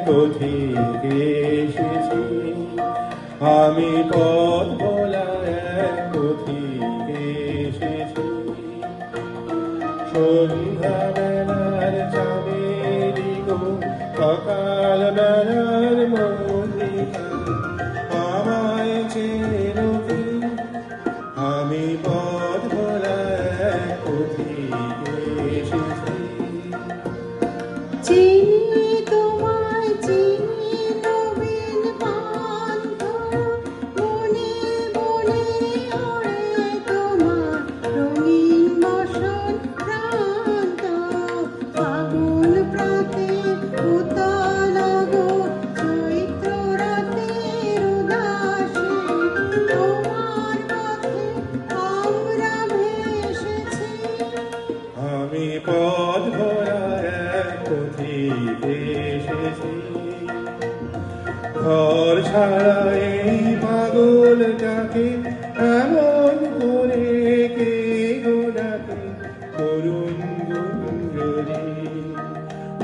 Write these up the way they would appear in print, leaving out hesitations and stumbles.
পথিক এসেছি, আমি পথ ভোলা এক পথিক এসেছি। সন্ধ্যা বেলার চাঁদেরি গো, সকাল বেলার মল্লিকা, আমায় চেনো কি? আমি পথ ভোলা এক পথিক এসেছি। চিনি তোমায় চিনি নবীন পান্থ, মনে মনে ওড়ে তোমার রঙিন বসন প্রান্ত। ফাগুন প্রাতে উতল গো, চৈত্র রাতের উদাসে, তোমার পথে আমরা ভেসেছি। আমি পথ ভোলা এক পথিক এসেছি। ঘর ছাড়া এই পাগলটাকে এমন করে কে গো ডাকে, করুণ গুঞ্জরি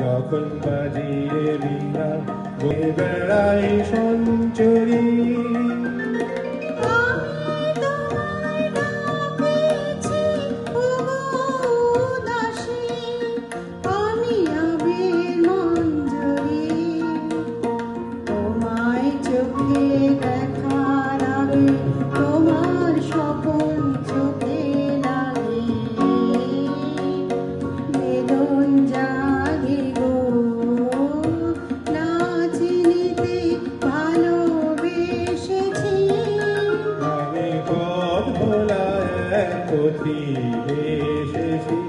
যখন বাজিয়ে বীণা, বয়ে বেড়াই সঞ্চরী। তোমার স্বপন চোখে লাগে, বেদন জাগে গো, না চিনিতে ভালোবেসেছি। আমি পথ ভোলা এক পথিক এসেছি।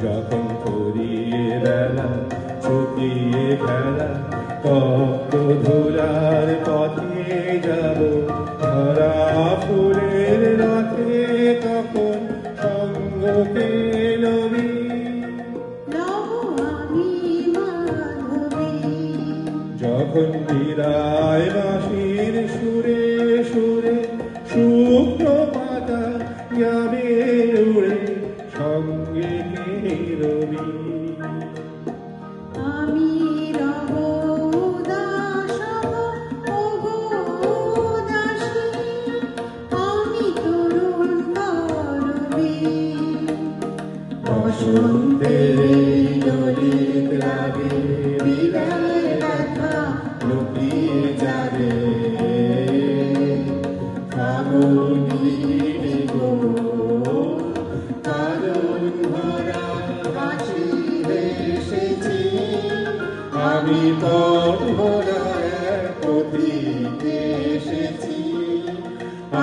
যখন ফুরিয়ে বেলা, শুকিয়ে খেলা, তপ্ত ধুলার পথে যাব, ধরা ফুলের রথে তখন সঙ্গ পেলবি। লব আমি মাধবী, যখন বিদায় বাঁশির সুরে সুরে, শুকনো পাতা যাবে উড়ে, সঙ্গে কে রবি। আমি রব উদাস ওগো দাসী, আমি তরুণ করবী। বসন্তের এই ললিত রাগে বিদায় ব্যথা লুকিয়ে যাবে। ফাগুনি গো, কারণ ভরা হাসি এসেছি। আমি পথ ভোলা এক পথিক এসেছি।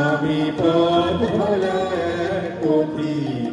আমি পথ ভোলা এক পথিক